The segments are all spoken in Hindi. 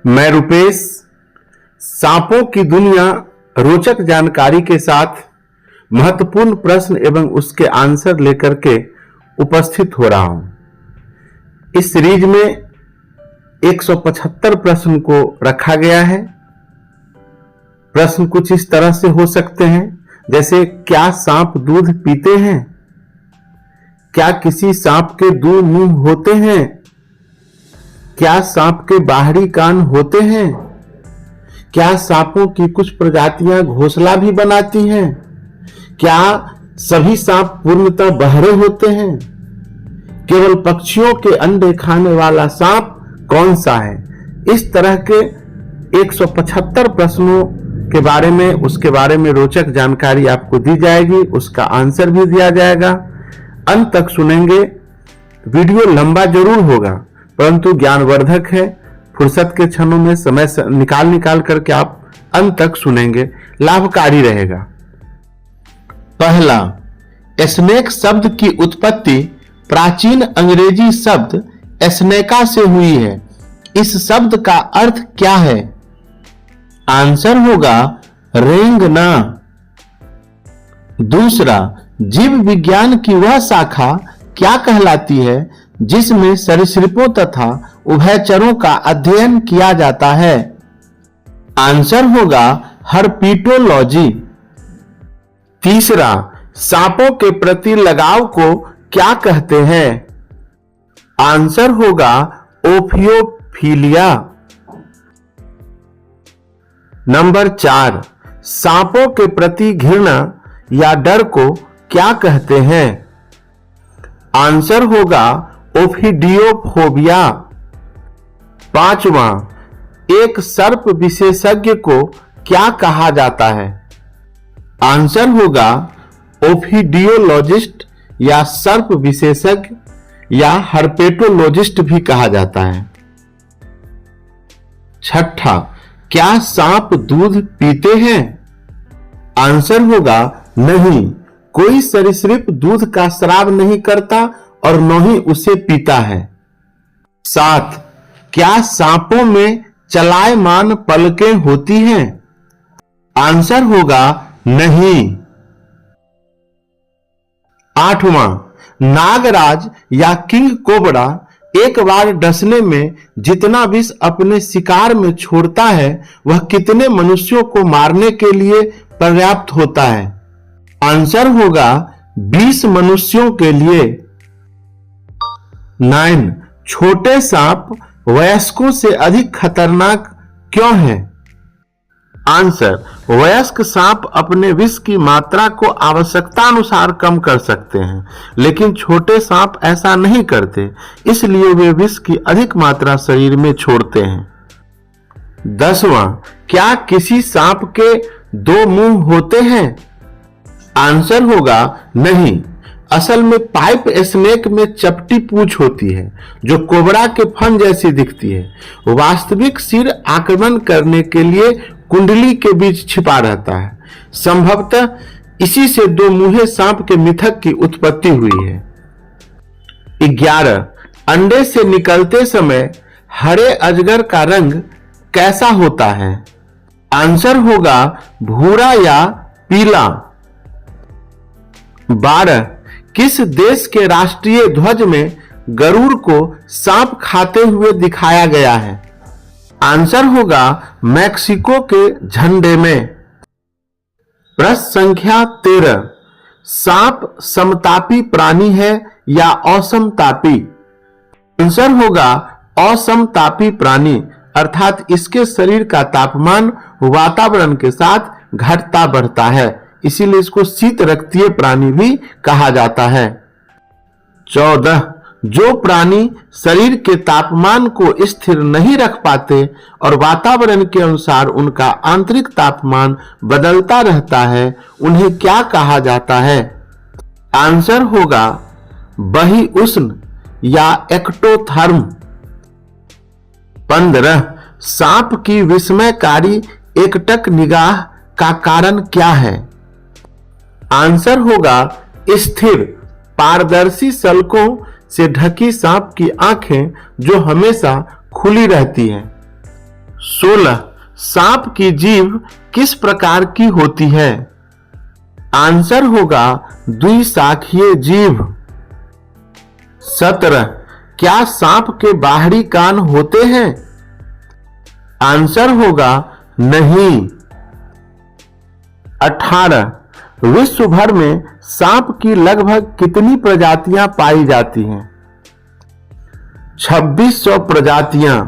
मैं रुपेश सांपों की दुनिया रोचक जानकारी के साथ महत्वपूर्ण प्रश्न एवं उसके आंसर लेकर के उपस्थित हो रहा हूं। इस सीरीज में 175 प्रश्न को रखा गया है। प्रश्न कुछ इस तरह से हो सकते हैं, जैसे क्या सांप दूध पीते हैं? क्या किसी सांप के दो मुंह होते हैं? क्या सांप के बाहरी कान होते हैं? क्या सांपों की कुछ प्रजातियां घोंसला भी बनाती हैं? क्या सभी सांप पूर्णतः बहरे होते हैं? केवल पक्षियों के अंडे खाने वाला सांप कौन सा है? इस तरह के 175 प्रश्नों के बारे में, उसके बारे में रोचक जानकारी आपको दी जाएगी, उसका आंसर भी दिया जाएगा। अंत तक सुनेंगे। वीडियो लंबा जरूर होगा परंतु ज्ञानवर्धक है। फुर्सत के क्षणों में समय निकाल करके आप अंत तक सुनेंगे, लाभकारी रहेगा। पहला, स्नेक शब्द की उत्पत्ति प्राचीन अंग्रेजी शब्द स्नेका से हुई है। इस शब्द का अर्थ क्या है? आंसर होगा रेंगना। दूसरा, जीव विज्ञान की वह शाखा क्या कहलाती है जिसमें सरीसृपों तथा उभयचरों का अध्ययन किया जाता है? आंसर होगा हर्पिटोलॉजी। तीसरा, सांपों के प्रति लगाव को क्या कहते हैं? आंसर होगा ओफियोफिलिया। नंबर 4, सांपों के प्रति घृणा या डर को क्या कहते हैं? आंसर होगा ओफिडियोफोबिया। 5वां, एक सर्प विशेषज्ञ को क्या कहा जाता है? आंसर होगा ओफिडियोलॉजिस्ट या सर्प विशेषज्ञ या हर्पेटोलॉजिस्ट भी कहा जाता है। 6, क्या सांप दूध पीते हैं? आंसर होगा नहीं, कोई सरीसृप दूध का स्राव नहीं करता और न ही उसे पीता है। 7, क्या सांपों में चलायमान पलकें होती हैं? आंसर होगा नहीं। 8वां, नागराज या किंग कोबरा एक बार डसने में जितना विष अपने शिकार में छोड़ता है वह कितने मनुष्यों को मारने के लिए पर्याप्त होता है? आंसर होगा 20 मनुष्यों के लिए। 9, छोटे सांप वयस्कों से अधिक खतरनाक क्यों हैं? आंसर, वयस्क सांप अपने विष की मात्रा को आवश्यकता अनुसार कम कर सकते हैं, लेकिन छोटे सांप ऐसा नहीं करते, इसलिए वे विष की अधिक मात्रा शरीर में छोड़ते हैं। 10वां, क्या किसी सांप के 2 मुंह होते हैं? आंसर होगा नहीं। असल में पाइप स्नेक में चपटी पूंछ होती है जो कोबरा के फन जैसी दिखती है। वास्तविक सिर आक्रमण करने के लिए कुंडली के बीच छिपा रहता है। संभवतः इसी से 2 मुंहे सांप के मिथक की उत्पत्ति हुई है। 11, अंडे से निकलते समय हरे अजगर का रंग कैसा होता है? आंसर होगा भूरा या पीला। 12, किस देश के राष्ट्रीय ध्वज में गरुड़ को सांप खाते हुए दिखाया गया है? आंसर होगा मैक्सिको के झंडे में। प्रश्न संख्या 13, सांप समतापी प्राणी है या असमतापी? आंसर होगा असमतापी प्राणी, अर्थात इसके शरीर का तापमान वातावरण के साथ घटता बढ़ता है, इसीलिए इसको शीत रक्तीय प्राणी भी कहा जाता है। 14, जो प्राणी शरीर के तापमान को स्थिर नहीं रख पाते और वातावरण के अनुसार उनका आंतरिक तापमान बदलता रहता है, उन्हें क्या कहा जाता है? आंसर होगा बही उष्ण या एक्टोथर्म। 15, सांप की विस्मयकारी एकटक निगाह का कारण क्या है? आंसर होगा स्थिर पारदर्शी सल्कों से ढकी सांप की आंखें जो हमेशा खुली रहती हैं। 16. सांप की जीभ किस प्रकार की होती है? आंसर होगा द्विशाखीय जीभ। 17. क्या सांप के बाहरी कान होते हैं? आंसर होगा नहीं। 18. विश्व भर में सांप की लगभग कितनी प्रजातियां पाई जाती हैं? 2600 प्रजातियां।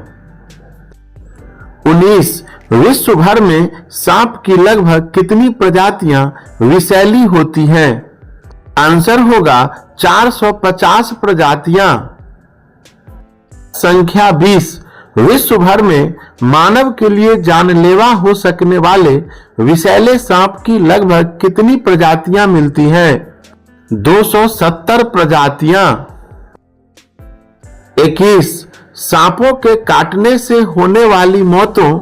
19. विश्व भर में सांप की लगभग कितनी प्रजातियां विषैली होती हैं? आंसर होगा 450 प्रजातियां। संख्या 20. विश्व भर में मानव के लिए जानलेवा हो सकने वाले विषैले सांप की लगभग कितनी प्रजातियां मिलती हैं? 270 प्रजातियां। 21. सांपों के काटने से होने वाली मौतों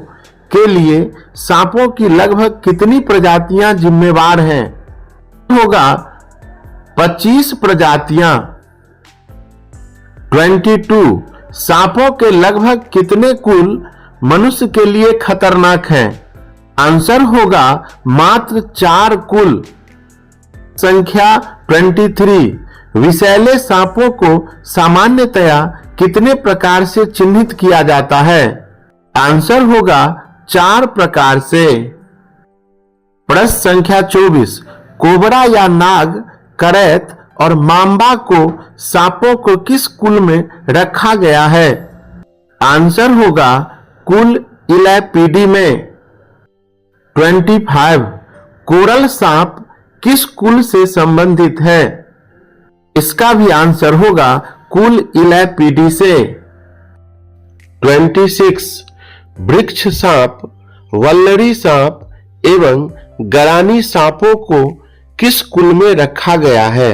के लिए सांपों की लगभग कितनी प्रजातियां जिम्मेवार हैं? होगा 25 प्रजातियां। 22. सांपों के लगभग कितने कुल मनुष्य के लिए खतरनाक हैं? आंसर होगा मात्र 4 कुल। संख्या 23. विषैले सांपों को सामान्यतया कितने प्रकार से चिन्हित किया जाता है? आंसर होगा 4 प्रकार से। प्रश्न संख्या 24. कोबरा या नाग, करैत और मांबा को सांपों को किस कुल में रखा गया है? आंसर होगा कुल इलैपिडी में। 25. कोरल सांप किस कुल से संबंधित है? इसका भी आंसर होगा कुल इलैपिडी से। 26. वृक्ष सांप, वल्लरी सांप एवं गरानी सांपों को किस कुल में रखा गया है?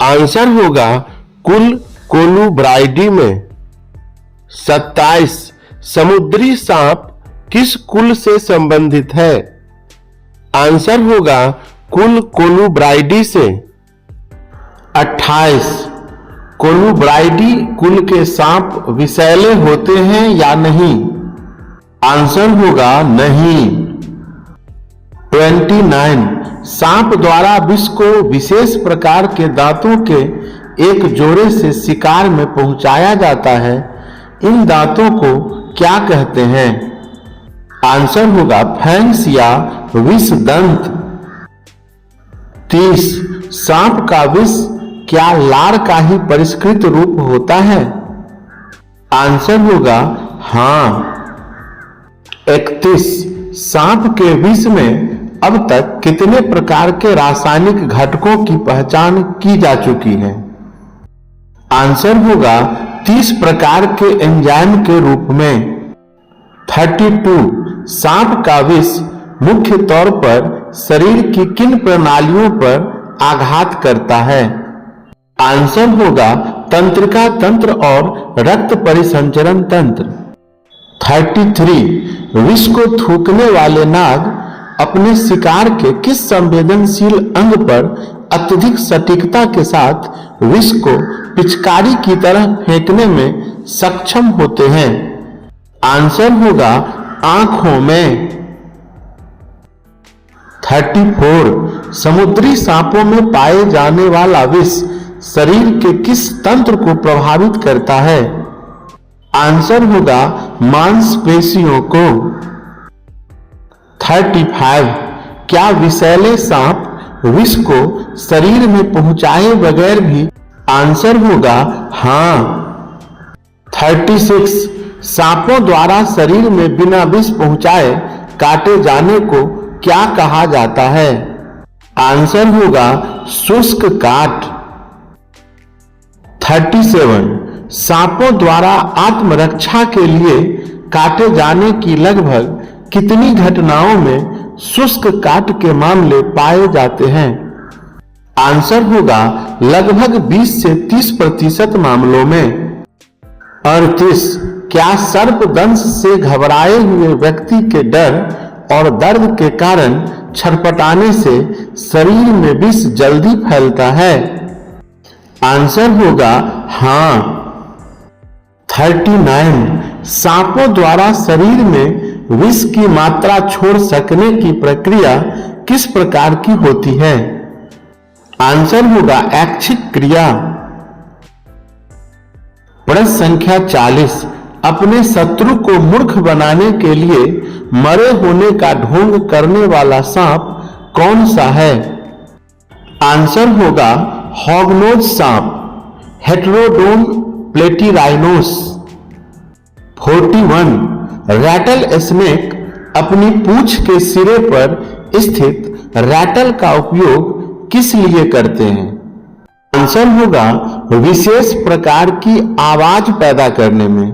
आंसर होगा कुल कोलुब्राइडी में। 27. समुद्री सांप किस कुल से संबंधित है? आंसर होगा कुल कोलुब्राइडी से। 28. कोलुब्राइडी कुल के सांप विषैले होते हैं या नहीं? आंसर होगा नहीं। 29. सांप द्वारा विष को विशेष प्रकार के दांतों के एक जोड़े से शिकार में पहुंचाया जाता है। इन दांतों को क्या कहते हैं? आंसर होगा फैंक्स या विष दंत। 30. सांप का विष क्या लार का ही परिष्कृत रूप होता है? आंसर होगा हाँ। 31. सांप के विष में अब तक कितने प्रकार के रासायनिक घटकों की पहचान की जा चुकी है? आंसर होगा 30 प्रकार के एंजाइम के रूप में। 32. सांप का विष मुख्य तौर पर शरीर की किन प्रणालियों पर आघात करता है? आंसर होगा तंत्रिका तंत्र और रक्त परिसंचरण तंत्र। 33. विष को थूकने वाले नाग अपने शिकार के किस संवेदनशील अंग पर अत्यधिक सटीकता के साथ विष को पिचकारी की तरह फेंकने में सक्षम होते हैं? आंसर होगा आंखों में। 34. समुद्री सांपों में पाए जाने वाला विष शरीर के किस तंत्र को प्रभावित करता है? आंसर होगा मांसपेशियों को। 35. क्या विषैले सांप विष को शरीर में पहुंचाए बगैर भी? आंसर होगा हाँ। 36. सांपों द्वारा शरीर में बिना विष पहुंचाए काटे जाने को क्या कहा जाता है? आंसर होगा शुष्क काट। 37. सांपों द्वारा आत्मरक्षा के लिए काटे जाने की लगभग कितनी घटनाओं में शुष्क काट के मामले पाए जाते हैं? आंसर होगा लगभग 20 से 30% मामलों में। 38. क्या सर्पदंश से घबराए हुए व्यक्ति के डर और दर्द के कारण छटपटाने से शरीर में विष जल्दी फैलता है? आंसर होगा हाँ। 39 सांपों द्वारा शरीर में विष की मात्रा छोड़ सकने की प्रक्रिया किस प्रकार की होती है? आंसर होगा ऐच्छिक क्रिया। प्रश्न संख्या 40 अपने शत्रु को मूर्ख बनाने के लिए मरे होने का ढोंग करने वाला सांप कौन सा है? आंसर होगा हॉगनोज सांप, हेटेरोडोन प्लेटीराइनोस। 41 रैटल स्नेक अपनी पूंछ के सिरे पर स्थित रैटल का उपयोग किस लिए करते हैं? आंसर होगा विशेष प्रकार की आवाज पैदा करने में।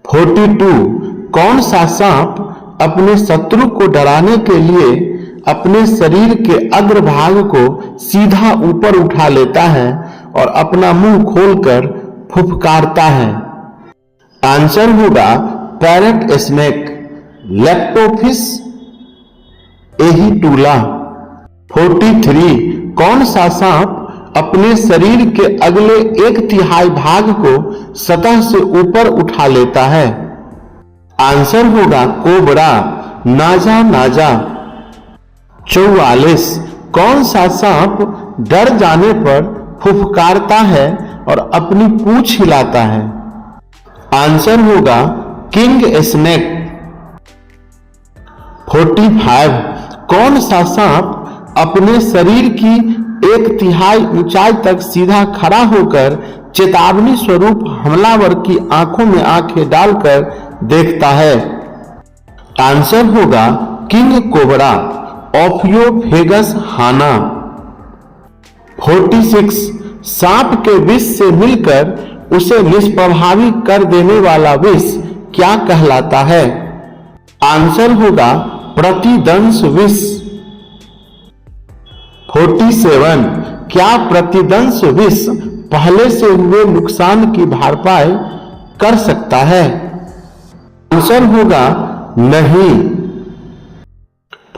42 कौन सा सांप अपने शत्रु को डराने के लिए अपने शरीर के अग्रभाग को सीधा ऊपर उठा लेता है और अपना मुंह खोलकर फुफकारता है? आंसर होगा पैरेट स्नेक, लेप्टोफिस एहीटूला। 43 कौन सा सांप अपने शरीर के अगले 1/3 भाग को सतह से ऊपर उठा लेता है? आंसर होगा कोबरा, नाजा नाजा। 44 कौन सा सांप डर जाने पर फुफकारता है और अपनी पूंछ हिलाता है? आंसर होगा किंग स्नेक। 45 कौन सा सांप अपने शरीर की 1/3 ऊंचाई तक सीधा खड़ा होकर चेतावनी स्वरूप हमलावर की आंखों में आंखें डालकर देखता है? आंसर होगा किंग कोबरा, ओफियोफेगस हाना। 46 सांप के विष से मिलकर उसे निष्प्रभावी कर देने वाला विष क्या कहलाता है? आंसर होगा प्रतिदंश विष। 47 क्या प्रतिदंश विष पहले से हुए नुकसान की भरपाई कर सकता है? आंसर होगा नहीं।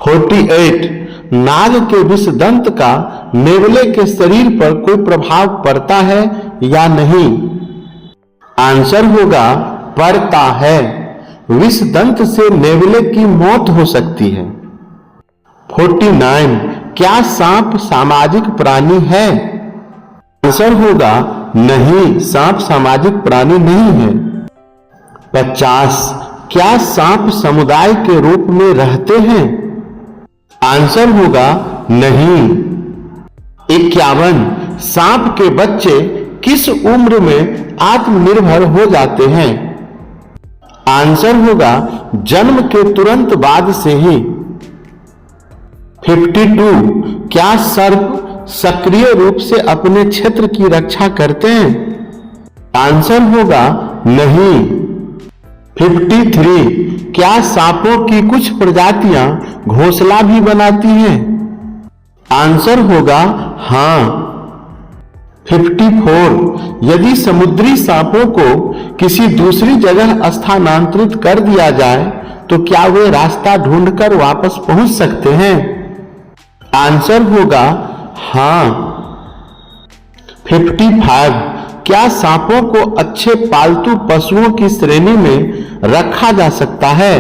48 नाग के विषदंत का नेवले के शरीर पर कोई प्रभाव पड़ता है या नहीं? आंसर होगा पड़ता है। विषदंत से नेवले की मौत हो सकती है। 49 क्या सांप सामाजिक प्राणी है? आंसर होगा नहीं, सांप सामाजिक प्राणी नहीं है। 50 क्या सांप समुदाय के रूप में रहते हैं? आंसर होगा नहीं। 51 सांप के बच्चे किस उम्र में आत्मनिर्भर हो जाते हैं? आंसर होगा जन्म के तुरंत बाद से ही। 52 क्या सर्प सक्रिय रूप से अपने क्षेत्र की रक्षा करते हैं? आंसर होगा नहीं। 53 क्या सांपों की कुछ प्रजातियां घोंसला भी बनाती हैं? आंसर होगा हां। 54 यदि समुद्री सांपों को किसी दूसरी जगह स्थानांतरित कर दिया जाए तो क्या वे रास्ता ढूंढकर वापस पहुंच सकते हैं? आंसर होगा हां। 55 क्या सांपों को अच्छे पालतू पशुओं की श्रेणी में रखा जा सकता है?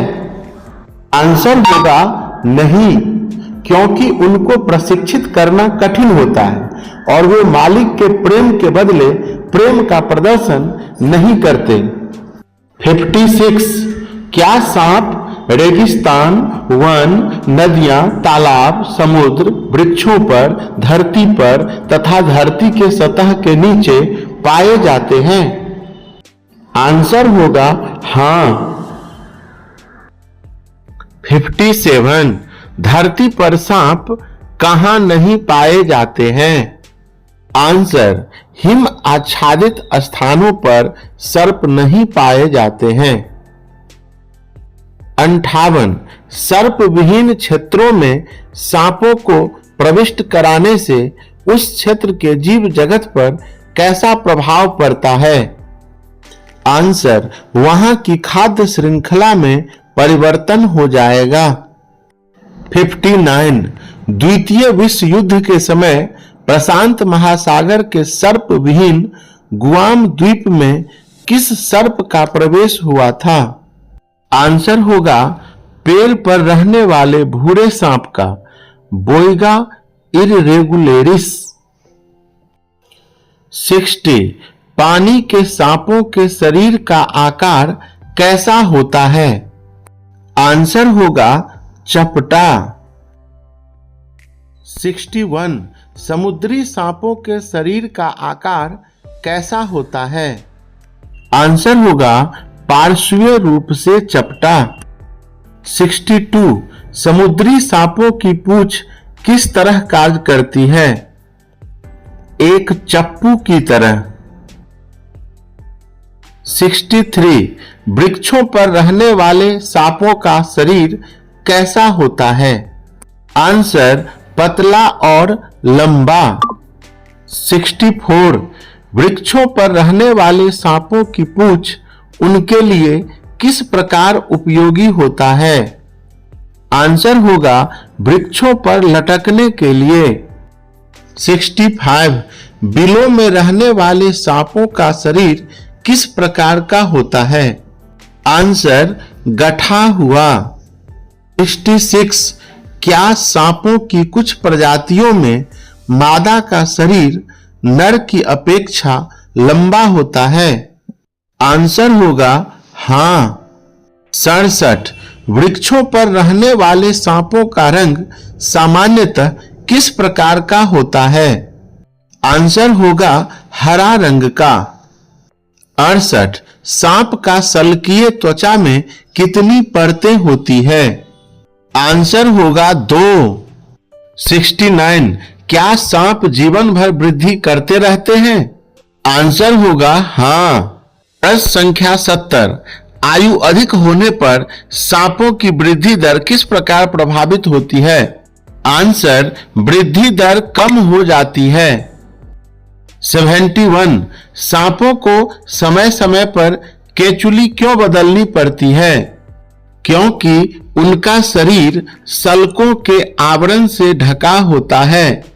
आंसर होगा नहीं, क्योंकि उनको प्रशिक्षित करना कठिन होता है और वे मालिक के प्रेम के बदले प्रेम का प्रदर्शन नहीं करते। 56 क्या सांप रेगिस्तान, वन, नदियां, तालाब, समुद्र, वृक्षों पर, धरती पर तथा धरती के सतह के नीचे पाए जाते हैं? आंसर होगा हां। 57 धरती पर सांप कहां नहीं पाए जाते हैं? आंसर हिम आच्छादित स्थानों पर सर्प नहीं पाए जाते हैं। 58 सर्प विहीन क्षेत्रों में सांपों को प्रविष्ट कराने से उस क्षेत्र के जीव जगत पर कैसा प्रभाव पड़ता है? आंसर वहां की खाद्य श्रृंखला में परिवर्तन हो जाएगा। 59 द्वितीय विश्व युद्ध के समय प्रशांत महासागर के सर्प विहीन गुआम द्वीप में किस सर्प का प्रवेश हुआ था? आंसर होगा पेड़ पर रहने वाले भूरे सांप का, बोइगा इररेगुलेरिस। 60. पानी के सांपों के शरीर का आकार कैसा होता है? आंसर होगा चपटा। 61. समुद्री सांपों के शरीर का आकार कैसा होता है? आंसर होगा पार्श्वीय रूप से चपटा। 62. समुद्री सांपों की पूंछ किस तरह कार्य करती है? एक चप्पू की तरह। 63. वृक्षों पर रहने वाले सांपों का शरीर कैसा होता है? आंसर पतला और लंबा। 64. वृक्षों पर रहने वाले सांपों की पूंछ उनके लिए किस प्रकार उपयोगी होता है? आंसर होगा वृक्षों पर लटकने के लिए। 65. बिलों में रहने वाले सांपों का शरीर किस प्रकार का होता है? आंसर गठा हुआ। 66. क्या सांपों की कुछ प्रजातियों में मादा का शरीर नर की अपेक्षा लंबा होता है? आंसर होगा हां। 67. वृक्षों पर रहने वाले सांपों का रंग सामान्यतः किस प्रकार का होता है? आंसर होगा हरा रंग का। 68. सांप का शल्कीय त्वचा में कितनी परतें होती है? आंसर होगा 2। 69. क्या सांप जीवन भर वृद्धि करते रहते हैं? आंसर होगा हां। प्रश्न संख्या 70. आयु अधिक होने पर सांपों की वृद्धि दर किस प्रकार प्रभावित होती है? आंसर वृद्धि दर कम हो जाती है। 71. सांपों को समय समय पर केचुली क्यों बदलनी पड़ती है? क्योंकि उनका शरीर सल्कों के आवरण से ढका होता है।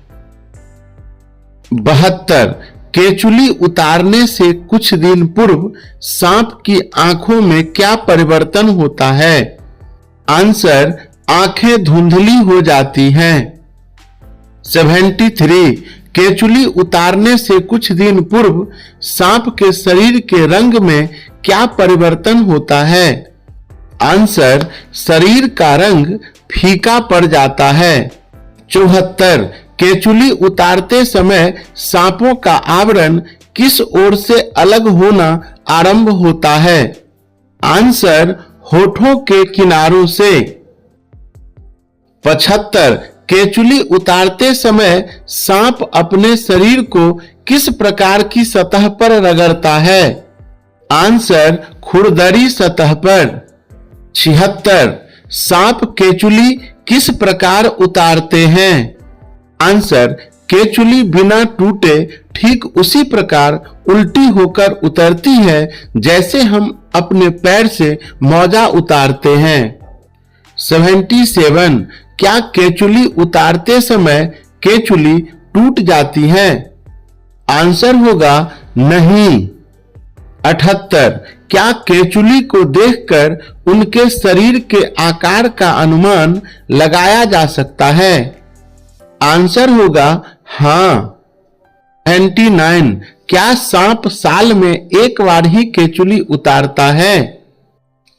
72. केचुली उतारने से कुछ दिन पूर्व सांप की आंखों में क्या परिवर्तन होता है? आंसर आंखें धुंधली हो जाती हैं। 73. केचुली उतारने से कुछ दिन पूर्व सांप के शरीर के रंग में क्या परिवर्तन होता है? आंसर शरीर का रंग फीका पड़ जाता है। 74. केचुली उतारते समय सांपों का आवरण किस ओर से अलग होना आरंभ होता है? आंसर होठों के किनारों से। 75. केचुली उतारते समय सांप अपने शरीर को किस प्रकार की सतह पर रगड़ता है? आंसर खुरदरी सतह पर। 76. सांप केचुली किस प्रकार उतारते हैं? आंसर केचुली बिना टूटे ठीक उसी प्रकार उल्टी होकर उतरती है जैसे हम अपने पैर से मोजा उतारते हैं। 77. क्या केचुली उतारते समय केचुली टूट जाती है? आंसर होगा नहीं। 78. क्या केचुली को देखकर उनके शरीर के आकार का अनुमान लगाया जा सकता है? आंसर होगा हां। 99. क्या सांप साल में एक बार ही केचुली उतारता है?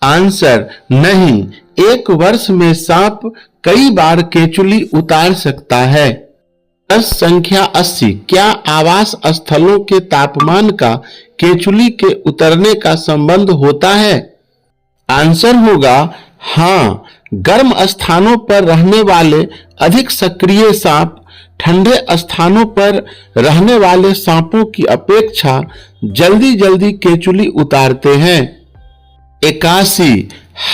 आंसर नहीं, एक वर्ष में सांप कई बार केचुली उतार सकता है। प्रश्न संख्या 80. क्या आवास स्थलों के तापमान का केचुली के उतरने का संबंध होता है? आंसर होगा हां। गर्म स्थानों पर रहने वाले अधिक सक्रिय सांप ठंडे स्थानों पर रहने वाले सांपों की अपेक्षा जल्दी जल्दी केचुली उतारते हैं। 81.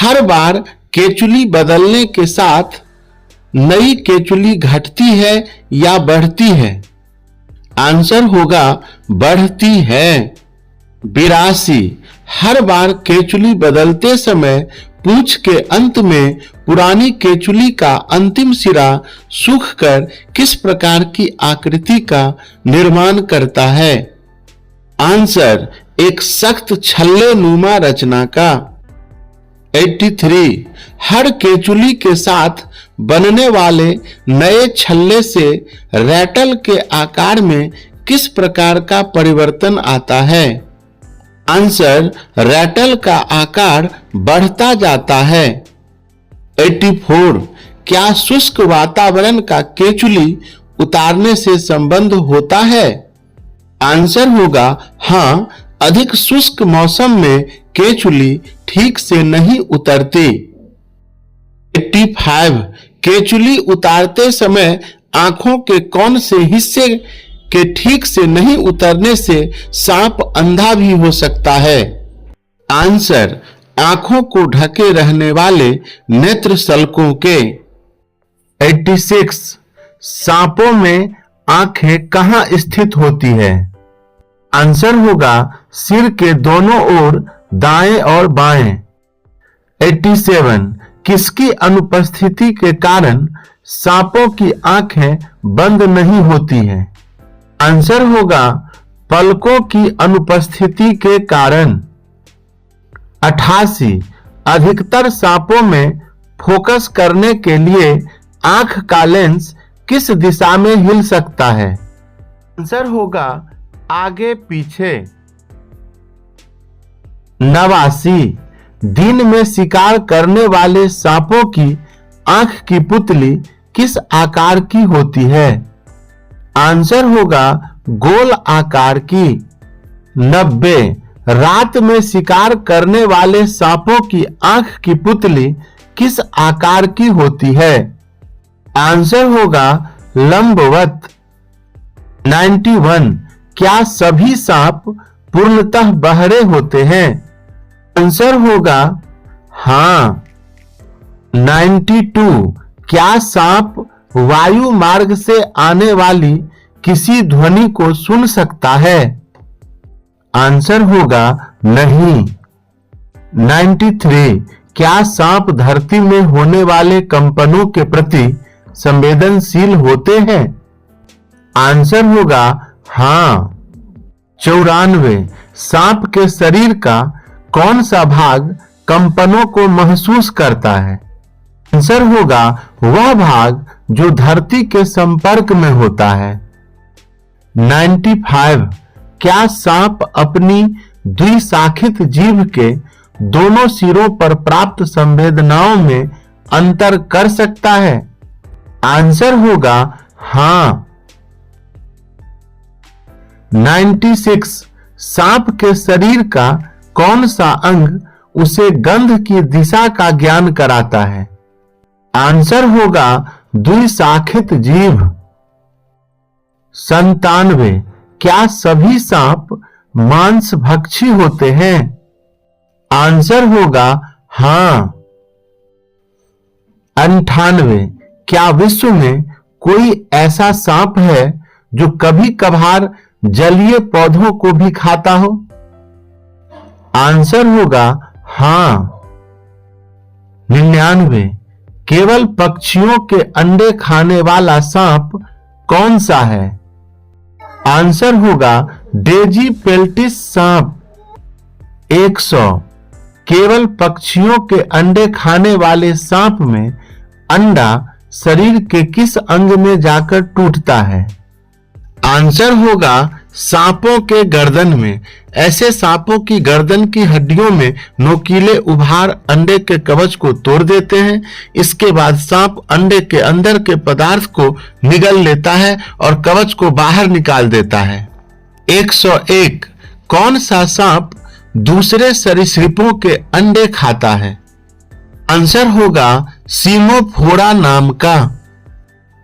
हर बार केचुली बदलने के साथ नई केचुली घटती है या बढ़ती है? आंसर होगा बढ़ती है। 82. हर बार केचुली बदलते समय पूंछ के अंत में पुरानी केचुली का अंतिम सिरा सूखकर किस प्रकार की आकृति का निर्माण करता है? आंसर एक सख्त छल्ले नुमा रचना का। 83 हर केचुली के साथ बनने वाले नए छल्ले से रैटल के आकार में किस प्रकार का परिवर्तन आता है? आंसर, रैटल का आकार बढ़ता जाता है। 84 क्या शुष्क वातावरण का केचुली उतारने से संबंध होता है? आंसर होगा हाँ, अधिक शुष्क मौसम में केचुली ठीक से नहीं उतरती। 85 केचुली उतारते समय आंखों के कौन से हिस्से के ठीक से नहीं उतरने से सांप अंधा भी हो सकता है? आंसर, आंखों को ढके रहने वाले नेत्र सल्कों के। 86 सांपों में आंखें कहां स्थित होती है? आंसर होगा सिर के दोनों ओर, दाएं और बाएं। 87 किसकी अनुपस्थिति के कारण सांपों की आंखें बंद नहीं होती हैं? आंसर होगा पलकों की अनुपस्थिति के कारण। 88 अधिकतर सांपों में फोकस करने के लिए आंख का लेंस किस दिशा में हिल सकता है? आंसर होगा आगे पीछे। 89 दिन में शिकार करने वाले सांपों की आंख की पुतली किस आकार की होती है? आंसर होगा गोल आकार की। 90 रात में शिकार करने वाले सांपों की आंख की पुतली किस आकार की होती है? आंसर होगा लंबवत। 91 क्या सभी सांप पूर्णतः बहरे होते हैं? आंसर होगा हाँ। 92 क्या सांप वायु मार्ग से आने वाली किसी ध्वनि को सुन सकता है? आंसर होगा नहीं। 93 क्या सांप धरती में होने वाले कंपनों के प्रति संवेदनशील होते हैं? आंसर होगा हाँ। 94 सांप के शरीर का कौन सा भाग कंपनों को महसूस करता है? आंसर होगा वह भाग जो धरती के संपर्क में होता है। 95 क्या सांप अपनी द्विशाखित जीभ के दोनों सिरों पर प्राप्त संवेदनाओं में अंतर कर सकता है? आंसर होगा हाँ। 96 सांप के शरीर का कौन सा अंग उसे गंध की दिशा का ज्ञान कराता है? आंसर होगा द्विशाखित जीभ। 97 क्या सभी सांप मांस भक्षी होते हैं? आंसर होगा हाँ। 98 क्या विश्व में कोई ऐसा सांप है जो कभी कभार जलीय पौधों को भी खाता हो? आंसर होगा हाँ। 99 केवल पक्षियों के अंडे खाने वाला सांप कौन सा है? आंसर होगा डेजी पेल्टिस सांप। 100 केवल पक्षियों के अंडे खाने वाले सांप में अंडा शरीर के किस अंग में जाकर टूटता है? आंसर होगा सांपों के गर्दन में। ऐसे सांपों की गर्दन की हड्डियों में नोकीले उभार अंडे के कवच को तोड़ देते हैं। इसके बाद सांप अंडे के अंदर के पदार्थ को निगल लेता है और कवच को बाहर निकाल देता है। 101 कौन सा सांप दूसरे सरीसृपों के अंडे खाता है? आंसर होगा सीमोफोरा नाम का।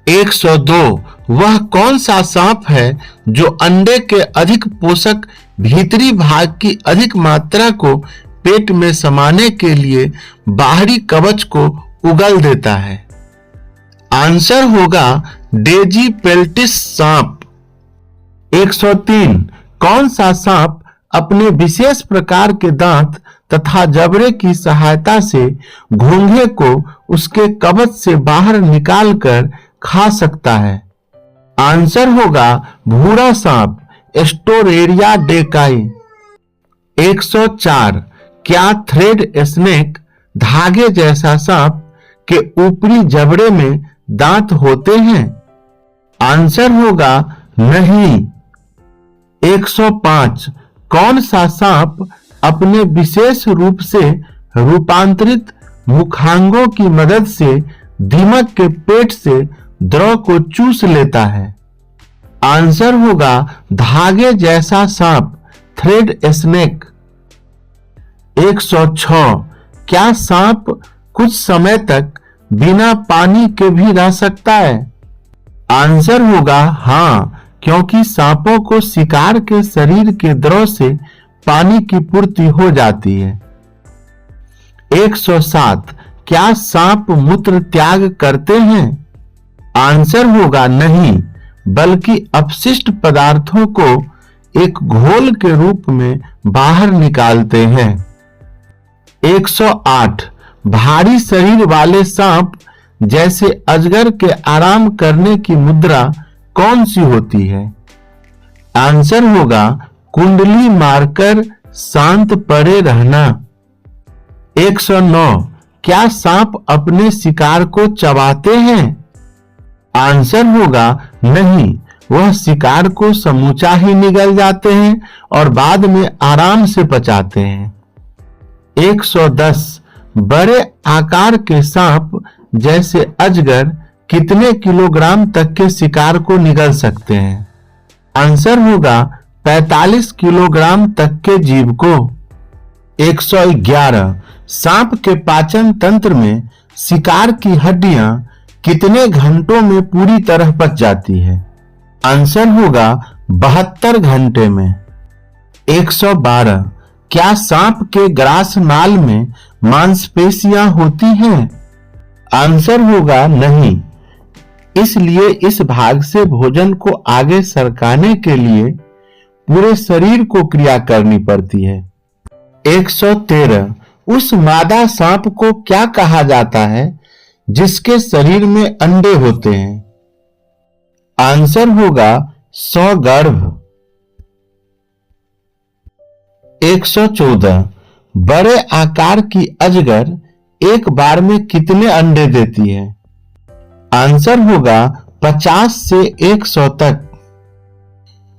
102 वह कौन सा सांप है जो अंडे के अधिक पोषक भीतरी भाग की अधिक मात्रा को पेट में समाने के लिए बाहरी कवच को उगल देता है? आंसर होगा डेजी पेल्टिस सांप। 103 कौन सा सांप अपने विशेष प्रकार के दांत तथा जबड़े की सहायता से घोंघे को उसके कवच से बाहर निकालकर खा सकता है? आंसर होगा भूरा सांप एस्टोरेरिया डेकाई। 104 क्या थ्रेड स्नेक धागे जैसा सांप के ऊपरी जबड़े में दांत होते हैं? आंसर होगा नहीं। 105 कौन सा सांप अपने विशेष रूप से रूपांतरित मुखांगों की मदद से दीमक के पेट से द्रव को चूस लेता है? आंसर होगा धागे जैसा सांप, थ्रेड स्नेक। 106 क्या सांप कुछ समय तक बिना पानी के भी रह सकता है? आंसर होगा हाँ, क्योंकि सांपों को शिकार के शरीर के द्रव से पानी की पूर्ति हो जाती है। 107 क्या सांप मूत्र त्याग करते हैं? आंसर होगा नहीं, बल्कि अपशिष्ट पदार्थों को एक घोल के रूप में बाहर निकालते हैं। 108 भारी शरीर वाले सांप जैसे अजगर के आराम करने की मुद्रा कौन सी होती है? आंसर होगा कुंडली मारकर शांत पड़े रहना। 109 क्या सांप अपने शिकार को चबाते हैं? आंसर होगा नहीं, वह शिकार को समूचा ही निगल जाते हैं और बाद में आराम से पचाते हैं। 110 बड़े आकार के सांप जैसे अजगर कितने किलोग्राम तक के शिकार को निगल सकते हैं? आंसर होगा 45 किलोग्राम तक के जीव को। 111 सांप के पाचन तंत्र में शिकार की हड्डियां कितने घंटों में पूरी तरह पच जाती है? आंसर होगा 72 घंटे में। 112 क्या सांप के ग्रास नाल में मांसपेशियां होती हैं? आंसर होगा नहीं, इसलिए इस भाग से भोजन को आगे सरकाने के लिए पूरे शरीर को क्रिया करनी पड़ती है। 113 उस मादा सांप को क्या कहा जाता है जिसके शरीर में अंडे होते हैं? आंसर होगा सौगर्भ। 114 बड़े आकार की अजगर एक बार में कितने अंडे देती है? आंसर होगा 50 से 100 तक।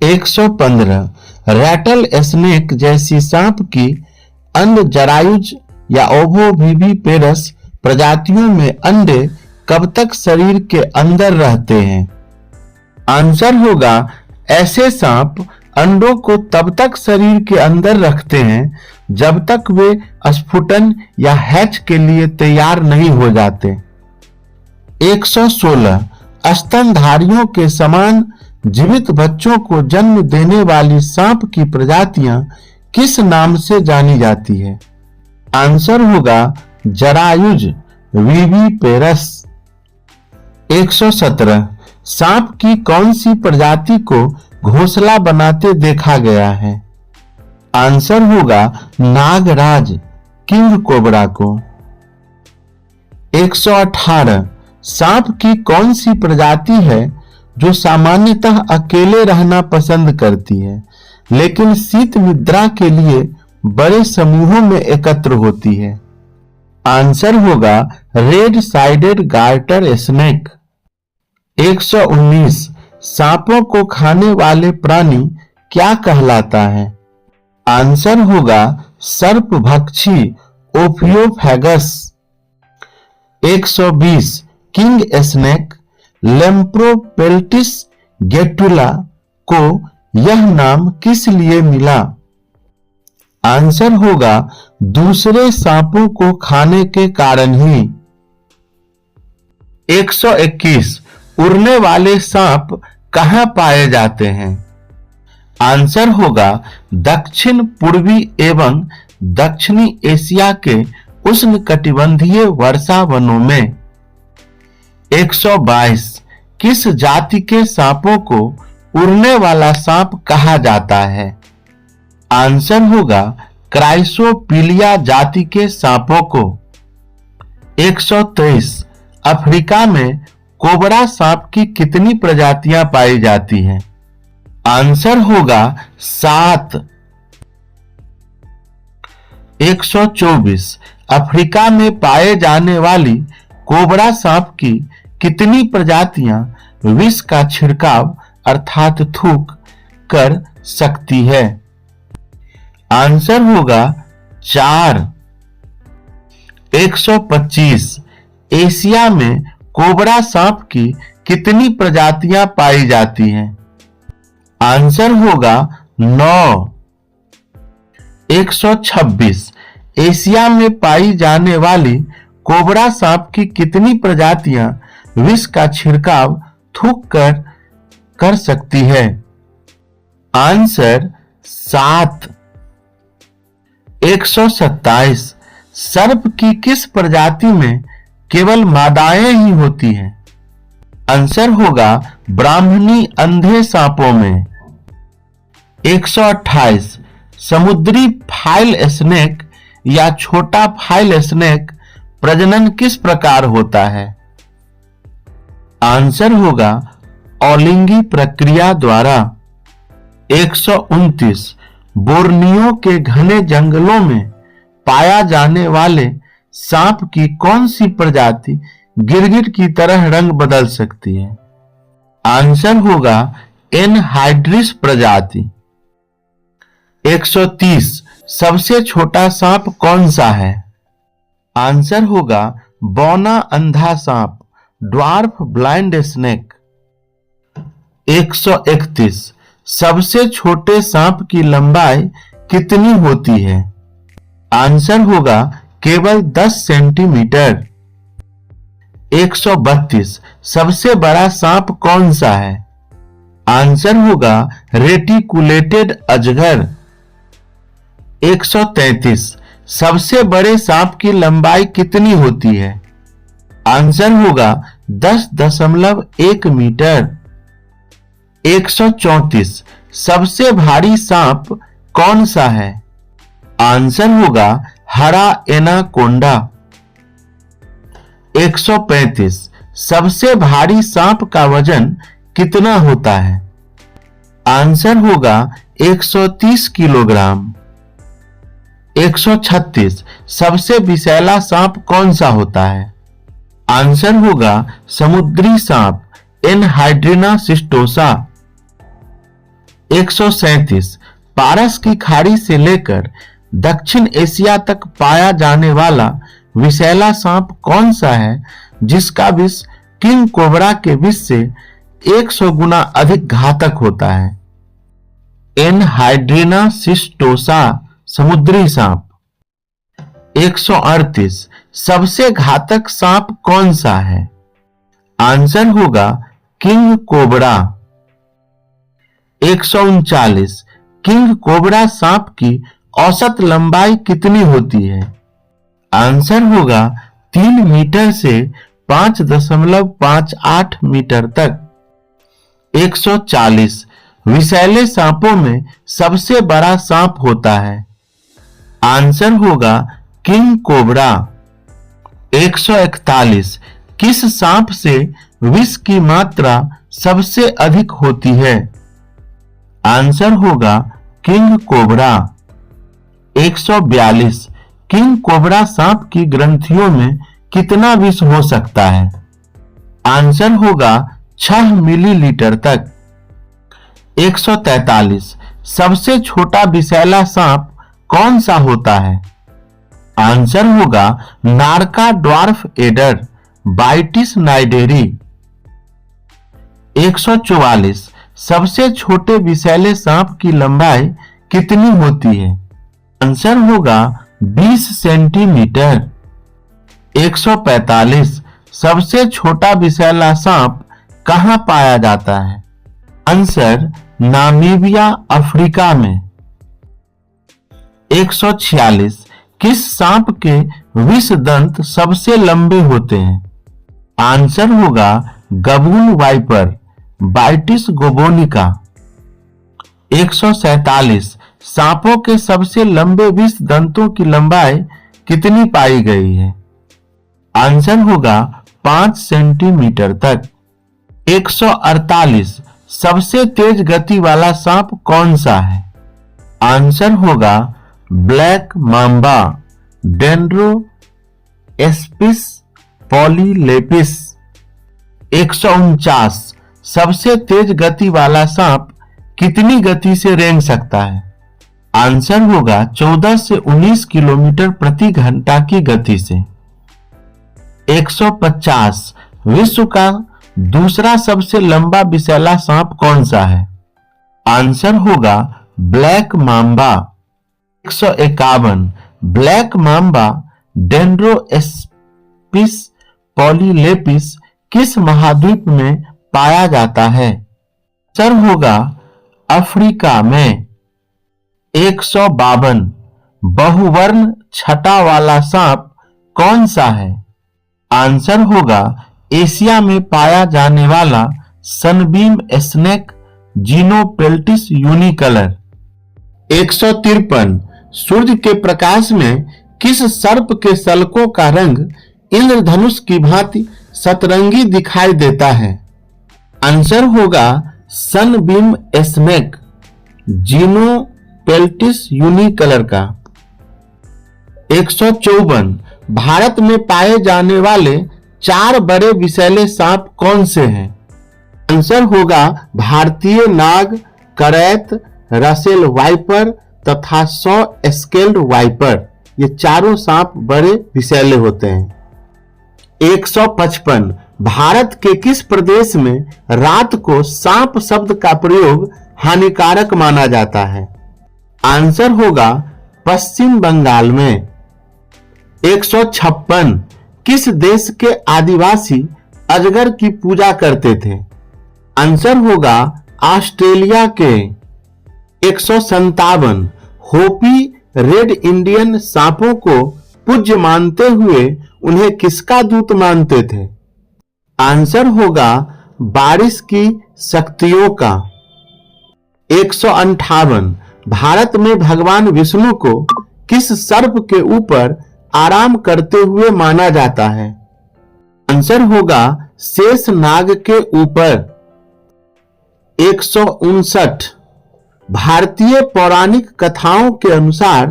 115 रैटल स्नेक जैसी सांप की अन्य जरायुज या ओवोविविपेरस प्रजातियों में अंडे कब तक शरीर के अंदर रहते हैं? आंसर होगा ऐसे सांप अंडों को तब तक शरीर के अंदर रखते हैं जब तक वे स्फुटन या हैच के लिए तैयार नहीं हो जाते। 116 स्तनधारियों के समान जीवित बच्चों को जन्म देने वाली सांप की प्रजातियां किस नाम से जानी जाती है? आंसर होगा जरायुज विविपेरस। 117 सांप की कौन सी प्रजाति को घोंसला बनाते देखा गया है? आंसर होगा नागराज किंग कोबरा को। 118 सांप की कौन सी प्रजाति है जो सामान्यतः अकेले रहना पसंद करती है लेकिन शीत निद्रा के लिए बड़े समूहों में एकत्र होती है? आंसर होगा रेड साइडेड गार्टर स्नेक। 119 सांपों को खाने वाले प्राणी क्या कहलाता है? आंसर होगा सर्पभक्षी ओफियोफैगस। 120 किंग स्नेक लेम्प्रोपेल्टिस गेटुला को यह नाम किस लिए मिला? आंसर होगा दूसरे सांपों को खाने के कारण ही। 121 उड़ने वाले सांप कहां पाए जाते हैं? आंसर होगा दक्षिण पूर्वी एवं दक्षिणी एशिया के उष्णकटिबंधीय वर्षा वनों में। 122 किस जाति के सांपों को उड़ने वाला सांप कहा जाता है? आंसर होगा क्राइसोपिलिया जाति के सांपों को। 123 अफ्रीका में कोबरा सांप की कितनी प्रजातियां पाई जाती हैं? आंसर होगा 7। 124 अफ्रीका में पाए जाने वाली कोबरा सांप की कितनी प्रजातियां विष का छिड़काव अर्थात थूक कर सकती है? आंसर होगा 4। 125 एशिया में कोबरा सांप की कितनी प्रजातियां पाई जाती हैं? आंसर होगा 9। 126 एशिया में पाई जाने वाली कोबरा सांप की कितनी प्रजातियां विष का छिड़काव थूक कर सकती है? आंसर 7। 127 सर्प की किस प्रजाति में केवल मादाएं ही होती हैं? आंसर होगा ब्राह्मणी अंधे सांपों में। 128 समुद्री फाइल स्नेक या छोटा फाइल स्नेक प्रजनन किस प्रकार होता है? आंसर होगा औलिंगी प्रक्रिया द्वारा। 129 बोर्नियो के घने जंगलों में पाया जाने वाले सांप की कौन सी प्रजाति गिरगिट की तरह रंग बदल सकती है? आंसर होगा एनहाइड्रिस प्रजाति। 130 सबसे छोटा सांप कौन सा है? आंसर होगा बौना अंधा सांप, ड्वार्फ ब्लाइंड स्नेक। 131 सबसे छोटे सांप की लंबाई कितनी होती है? आंसर होगा केवल 10 सेंटीमीटर। 132 सबसे बड़ा सांप कौन सा है? आंसर होगा रेटिकुलेटेड अजगर। 133 सबसे बड़े सांप की लंबाई कितनी होती है? आंसर होगा 10.1 मीटर। 134 सबसे भारी सांप कौन सा है? आंसर होगा हरा एनाकोंडा। 135 सबसे भारी सांप का वजन कितना होता है? आंसर होगा 130 किलोग्राम। 136 सबसे विषैला सांप कौन सा होता है? आंसर होगा समुद्री सांप एनहाइड्रिना सिस्टोसा। 137 पारस की खाड़ी से लेकर दक्षिण एशिया तक पाया जाने वाला विषैला सांप कौन सा है जिसका विष किंग कोबरा के विष से 100 गुना अधिक घातक होता है? एनहाइड्रिना सिस्टोसा समुद्री सांप। 138 सबसे घातक सांप कौन सा है? आंसर होगा किंग कोबरा। 139 किंग कोबरा सांप की औसत लंबाई कितनी होती है? आंसर होगा 3 मीटर से 5.58 मीटर तक। 140 विषैले सांपों में सबसे बड़ा सांप होता है? आंसर होगा किंग कोबरा। 141 किस सांप से विष की मात्रा सबसे अधिक होती है? आंसर होगा किंग कोबरा। 142 किंग कोबरा सांप की ग्रंथियों में कितना विष हो सकता है? आंसर होगा 6 मिलीलीटर तक। 143 सबसे छोटा विषैला सांप कौन सा होता है? आंसर होगा नार्का ड्वार्फ एडर बाइटिस नाइडेरी। 144 सबसे छोटे विषैले सांप की लंबाई कितनी होती है? आंसर होगा 20 सेंटीमीटर। 145 सबसे छोटा विषैला सांप कहां पाया जाता है? आंसर नामीबिया अफ्रीका में। 146 किस सांप के विष दंत सबसे लंबे होते हैं? आंसर होगा गबून वाइपर बाइटिस गोबोनिका। 147 सांपों के सबसे लंबे विष दंतों की लंबाई कितनी पाई गई है? आंसर होगा 5 सेंटीमीटर तक। 148 सबसे तेज गति वाला सांप कौन सा है? आंसर होगा ब्लैक मांबा, डेंड्रोएस्पिस पॉलीलेपिस। 149 सबसे तेज गति वाला सांप कितनी गति से रेंग सकता है? आंसर होगा 14 से 19 किलोमीटर प्रति घंटा की गति से। 150 विश्व का दूसरा सबसे लंबा विषैला सांप कौन सा है? आंसर होगा ब्लैक मांबा। 151 ब्लैक मांबा डेंड्रोएस्पिस पॉलीलेपिस किस महाद्वीप में पाया जाता है? आंसर होगा अफ्रीका में। 152 बहुवर्ण छटा वाला सांप कौन सा है? आंसर होगा एशिया में पाया जाने वाला सनबीम स्नेक जीनोपेल्टिस यूनिकलर। 153 सूर्य के प्रकाश में किस सर्प के सल्कों का रंग इंद्रधनुष की भांति सतरंगी दिखाई देता है? आंसर होगा सनबीम स्नेक जीनोपेल्टिस यूनिकलर का। 154 भारत में पाए जाने वाले 4 बड़े विषैले सांप कौन से हैं? आंसर होगा भारतीय नाग, करैत, रसेल वाइपर तथा 100 स्केल्ड वाइपर। ये चारों सांप बड़े विषैले होते हैं। 155 भारत के किस प्रदेश में रात को सांप शब्द का प्रयोग हानिकारक माना जाता है? आंसर होगा पश्चिम बंगाल में। 156 किस देश के आदिवासी अजगर की पूजा करते थे? आंसर होगा ऑस्ट्रेलिया के। 157 होपी रेड इंडियन सांपों को पूज्य मानते हुए उन्हें किसका दूत मानते थे? आंसर होगा बारिश की शक्तियों का। 158 भारत में भगवान विष्णु को किस सर्प के ऊपर आराम करते हुए माना जाता है? आंसर होगा शेष नाग के ऊपर। 159 भारतीय पौराणिक कथाओं के अनुसार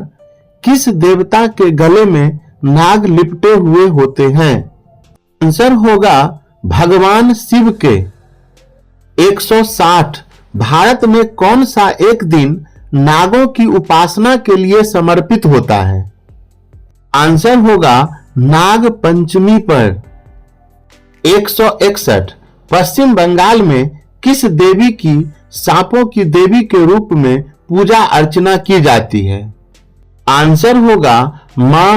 किस देवता के गले में नाग लिपटे हुए होते हैं? आंसर होगा भगवान शिव के। 160 भारत में कौन सा एक दिन नागों की उपासना के लिए समर्पित होता है? आंसर होगा नाग पंचमी पर। 161 पश्चिम बंगाल में किस देवी की सांपों की देवी के रूप में पूजा अर्चना की जाती है? आंसर होगा मां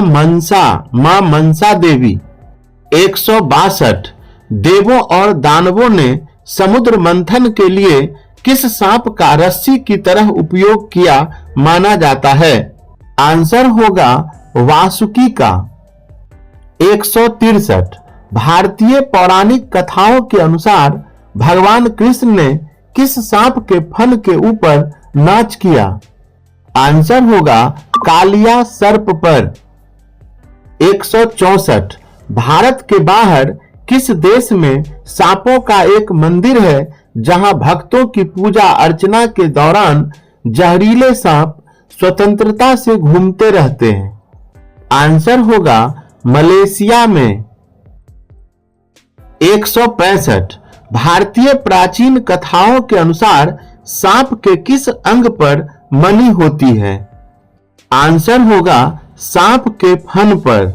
मनसा देवी। 162 देवों और दानवों ने समुद्र मंथन के लिए किस सांप का रस्सी की तरह उपयोग किया माना जाता है? आंसर होगा वासुकी का। 163 भारतीय पौराणिक कथाओं के अनुसार भगवान कृष्ण ने किस सांप के फन के ऊपर नाच किया? आंसर होगा कालिया सर्प पर। 164 भारत के बाहर किस देश में सांपों का एक मंदिर है जहां भक्तों की पूजा अर्चना के दौरान जहरीले सांप स्वतंत्रता से घूमते रहते हैं? आंसर होगा मलेशिया में। 165 भारतीय प्राचीन कथाओं के अनुसार सांप के किस अंग पर मणि होती है? आंसर होगा सांप के फन पर।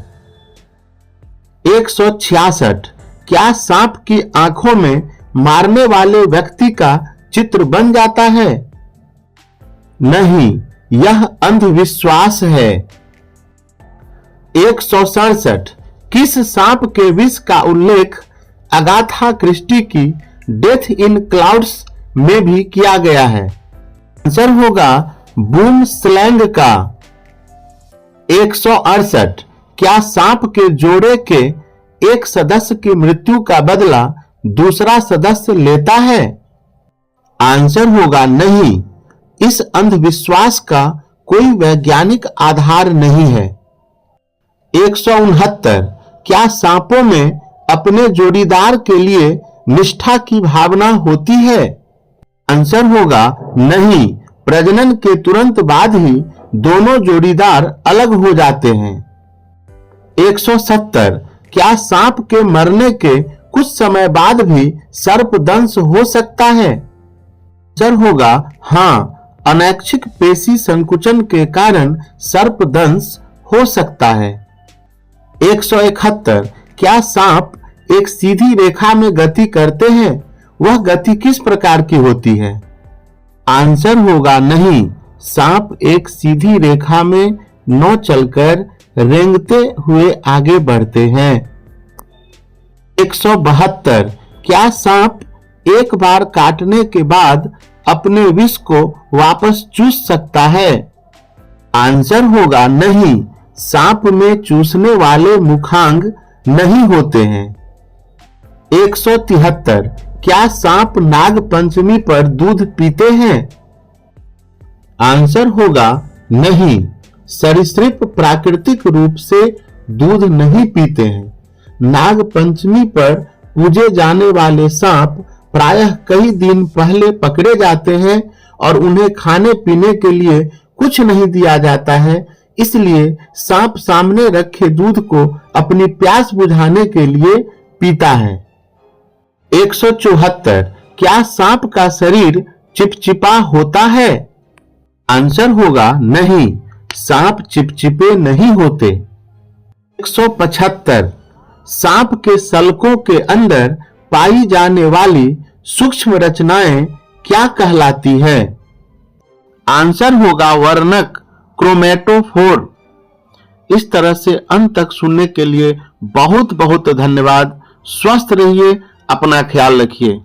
166 क्या सांप की आंखों में मारने वाले व्यक्ति का चित्र बन जाता है? नहीं, यह अंधविश्वास है। 167 किस सांप के विष का उल्लेख अगाथा क्रिस्टी की डेथ इन क्लाउड्स में भी किया गया है? आंसर होगा बूम स्लैंग का। 168 क्या सांप के जोड़े के एक सदस्य की मृत्यु का बदला दूसरा सदस्य लेता है? आंसर होगा नहीं, इस अंधविश्वास का कोई वैज्ञानिक आधार नहीं है। 169 क्या सांपों में अपने जोड़ीदार के लिए निष्ठा की भावना होती है? आंसर होगा नहीं, प्रजनन के तुरंत बाद ही दोनों जोड़ीदार अलग हो जाते हैं। 170 क्या सांप के मरने के कुछ समय बाद भी सर्पदंश हो सकता है? आंसर होगा हाँ, अनैच्छिक पेशी संकुचन के कारण सर्पदंश हो सकता है। 171 क्या सांप एक सीधी रेखा में गति करते हैं? वह गति किस प्रकार की होती है? आंसर होगा नहीं, सांप एक सीधी रेखा में न चलकर रेंगते हुए आगे बढ़ते हैं। 172 क्या सांप एक बार काटने के बाद अपने विष को वापस चूस सकता है? आंसर होगा नहीं, सांप में चूसने वाले मुखांग नहीं होते हैं। 173 क्या सांप नाग पंचमी पर दूध पीते हैं? आंसर होगा नहीं, सरीसृप प्राकृतिक रूप से दूध नहीं पीते हैं। नाग पंचमी पर पूजे जाने वाले सांप प्रायः कई दिन पहले पकड़े जाते हैं और उन्हें खाने पीने के लिए कुछ नहीं दिया जाता है, इसलिए सांप सामने रखे दूध को अपनी प्यास बुझाने के लिए पीता है। 174 क्या सांप का शरीर चिपचिपा होता है? आंसर होगा नहीं, सांप चिपचिपे नहीं होते। 175 सांप के सल्कों के अंदर पाई जाने वाली सूक्ष्म रचनाएं क्या कहलाती है? आंसर होगा वर्णक, क्रोमेटोफोर। इस तरह से अंत तक सुनने के लिए बहुत बहुत धन्यवाद। स्वस्थ रहिए, अपना ख्याल रखिए।